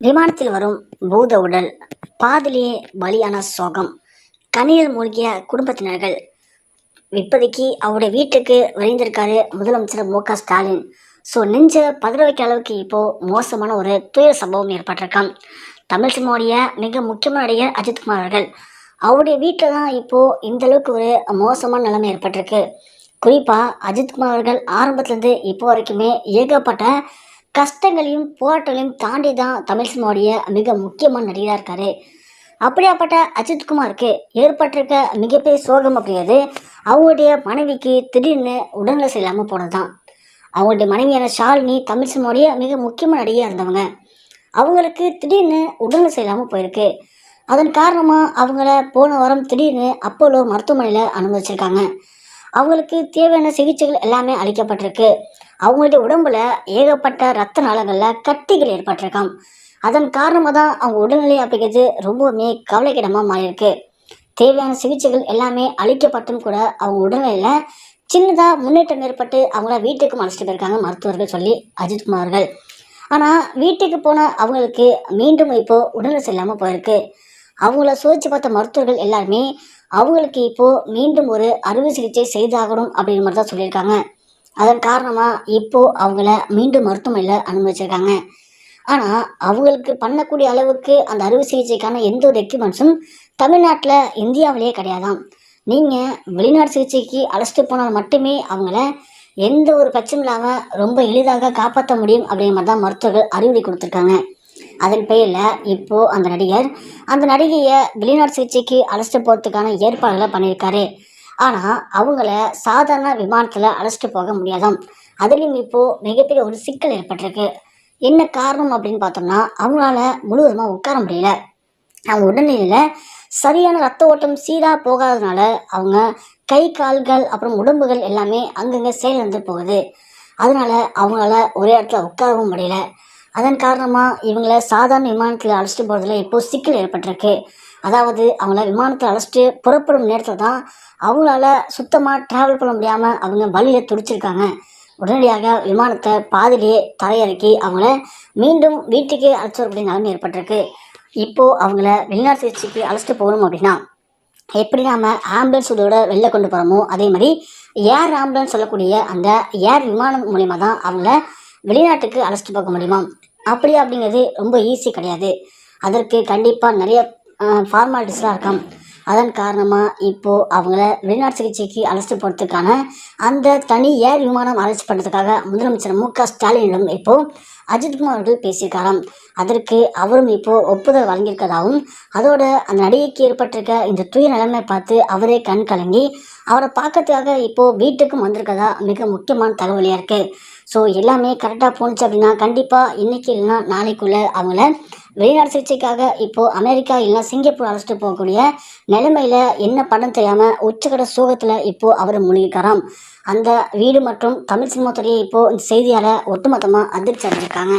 விமானத்தில் வரும் பூத உடல், பாதிலேயே பலியான சோகம், கண்ணீரில் மூழ்கிய குடும்பத்தினர்கள். இப்போதைக்கு அவருடைய வீட்டுக்கு விரைந்திருக்காரு முதலமைச்சர் மு.க.ஸ்டாலின். நெஞ்ச பதற வைக்கிற அளவுக்கு இப்போ மோசமான ஒரு துயர சம்பவம் ஏற்பட்டிருக்கான். தமிழ் சினிமாவுடைய மிக முக்கியமான நடிகர் அஜித்குமார் அவர்கள், அவருடைய வீட்டில் தான் இப்போ இந்த அளவுக்கு ஒரு மோசமான நிலைமை ஏற்பட்டிருக்கு. குறிப்பாக அஜித்குமார் அவர்கள் ஆரம்பத்துலேருந்து இப்போ வரைக்குமே ஏகப்பட்ட கஷ்டங்களையும் போராட்டங்களையும் தாண்டி தான் தமிழ் சினிமாவுடைய மிக முக்கியமான நடிகராக இருக்காரு. அப்படியாப்பட்ட அஜித்குமாருக்கு ஏற்பட்டிருக்க மிகப்பெரிய சோகம் அப்படிங்கிறது அவங்களுடைய மனைவிக்கு திடீர்னு உடல்நிலை சரியில்லாமல் போனது தான். அவங்களுடைய மனைவியான ஷாலினி தமிழ் சினிமாவுடைய மிக முக்கியமான நடிகையாக இருந்தவங்க. அவங்களுக்கு திடீர்னு உடல்நிலை சரியில்லாமல் போயிருக்கு. அதன் காரணமாக அவங்கள போன வாரம் திடீர்னு அப்போலோ மருத்துவமனையில் அனுமதிச்சிருக்காங்க. அவங்களுக்கு தேவையான சிகிச்சைகள் எல்லாமே அளிக்கப்பட்டிருக்கு. அவங்களுடைய உடம்புல ஏகப்பட்ட ரத்த நாளங்களில் கட்டிகள் ஏற்பட்டிருக்காம். அதன் காரணமாக தான் அவங்க உடல்நிலை அப்படிங்கிறது ரொம்பவுமே கவலைக்கிடமாக மாறியிருக்கு. தேவையான சிகிச்சைகள் எல்லாமே அளிக்கப்பட்டும் கூட அவங்க உடல்நிலையில் சின்னதாக முன்னேற்றம் ஏற்பட்டு அவங்கள வீட்டுக்கு அழைச்சிட்டு போயிருக்காங்க மருத்துவர்கள் சொல்லி அஜித்குமார்கள். ஆனால் வீட்டுக்கு போன அவங்களுக்கு மீண்டும் இப்போது உடல்நிலை சரியில்லாமல் போயிருக்கு. அவங்கள சோதிச்சு பார்த்த மருத்துவர்கள் எல்லாருமே அவங்களுக்கு இப்போது மீண்டும் ஒரு அறுவை சிகிச்சை செய்தாகணும் அப்படிங்கிற மாதிரி தான் சொல்லியிருக்காங்க. அதன் காரணமாக இப்போது அவங்கள மீண்டும் மருத்துவமனையில் அனுமதிச்சிருக்காங்க. ஆனால் அவங்களுக்கு பண்ணக்கூடிய அளவுக்கு அந்த அறுவை சிகிச்சைக்கான எந்த ஒரு எக்யூப்மெண்ட்ஸும் தமிழ்நாட்டில் இந்தியாவிலேயே கிடையாதாம். நீங்கள் வெளிநாட்டு சிகிச்சைக்கு அழைச்சிட்டு போனால் மட்டுமே அவங்கள எந்த ஒரு பிரச்சனையும் இல்லாமல் ரொம்ப எளிதாக காப்பாற்ற முடியும் அப்படிங்கிற மாதிரி தான் மருத்துவர்கள் அறிவுரை கொடுத்துருக்காங்க. அதன் பெயரில் இப்போது அந்த நடிகையை வெளிநாட்டு சிகிச்சைக்கு அழைச்சிட்டு போகிறதுக்கான ஏற்பாடுகளை பண்ணியிருக்காரு. ஆனால் அவங்கள சாதாரண விமானத்தில் அழைச்சிட்டு போக முடியாதாம். அதுலேயும் இப்போது மிகப்பெரிய ஒரு சிக்கல் ஏற்பட்டிருக்கு. என்ன காரணம் அப்படின்னு பார்த்தோம்னா, அவங்களால முழுவதுமாக உட்கார முடியல. அவங்க உடல்நிலையில் சரியான ரத்த ஓட்டம் சீராக போகாததுனால அவங்க கை கால்கள் அப்புறம் உடம்புகள் எல்லாமே அங்கங்கே செயலிழந்து போகுது. அதனால அவங்களால ஒரே இடத்துல உட்காரவும் முடியல. அதன் காரணமாக இவங்கள சாதாரண விமானத்தில் அழைச்சிட்டு போகிறதுல இப்போது சிக்கல் ஏற்பட்டிருக்கு. அதாவது அவங்கள விமானத்தில் அழைச்சிட்டு புறப்படும் நேரத்தில் தான் அவங்களால சுத்தமாக ட்ராவல் பண்ண முடியாமல் அவங்க வழியில் துடிச்சிருக்காங்க. உடனடியாக விமானத்தை பாதிலேயே தரையிறக்கி அவங்கள மீண்டும் வீட்டுக்கு அழைச்சி வரக்கூடிய நிலைமை ஏற்பட்டிருக்கு. இப்போது அவங்கள வெளிநாட்டு சிகிச்சைக்கு அழைச்சிட்டு போகணும் அப்படின்னா எப்படி நாம் ஆம்புலன்ஸ் இதோட வெளில கொண்டு போகிறோமோ அதே மாதிரி ஏர் ஆம்புலன்ஸ் சொல்லக்கூடிய அந்த ஏர் விமானம் மூலிமா தான் அவங்கள வெளிநாட்டுக்கு அழைச்சிட்டு போக முடியுமா. அப்படிங்கிறது ரொம்ப ஈஸி கிடையாது. அதற்கு கண்டிப்பாக நிறைய ஃபார்மாலிட்டிஸ்லாம் இருக்காம். அதன் காரணமாக இப்போது அவங்கள வெளிநாட்டு சிகிச்சைக்கு அழைச்சிட்டு போகிறதுக்கான அந்த தனி ஏர் விமானம் அழைச்சி பண்ணுறதுக்காக முதலமைச்சர் மு.க.ஸ்டாலினிடம் இப்போது அஜித்குமார் அவர்கள் பேசியிருக்காராம். அதற்கு அவரும் இப்போது ஒப்புதல் வழங்கியிருக்கதாகவும் அதோட அந்த நடிகைக்கு ஏற்பட்டிருக்க இந்த துய நிலைமை பார்த்து அவரே கண் கலங்கி அவரை பார்க்கறதுக்காக இப்போது வீட்டுக்கும் வந்திருக்கதா மிக முக்கியமான தகவலியாக இருக்குது. எல்லாமே கரெக்டாக போணுச்சு அப்படின்னா கண்டிப்பாக இன்றைக்கி இல்லைன்னா நாளைக்குள்ளே அவங்கள வெளிநாடு சிகிச்சைக்காக இப்போது அமெரிக்கா இல்லைனா சிங்கப்பூர் அழைச்சிட்டு போகக்கூடிய நிலைமையில் என்ன பண்ண தெரியாமல் உச்சக்கட சோகத்தில் இப்போது அவர் மூழ்கிருக்காராம். அந்த வீடு மற்றும் தமிழ் சினிமா துறையை இப்போது இந்த செய்தியால் ஒட்டுமொத்தமாக அதிர்ச்சி அடைஞ்சிருக்காங்க.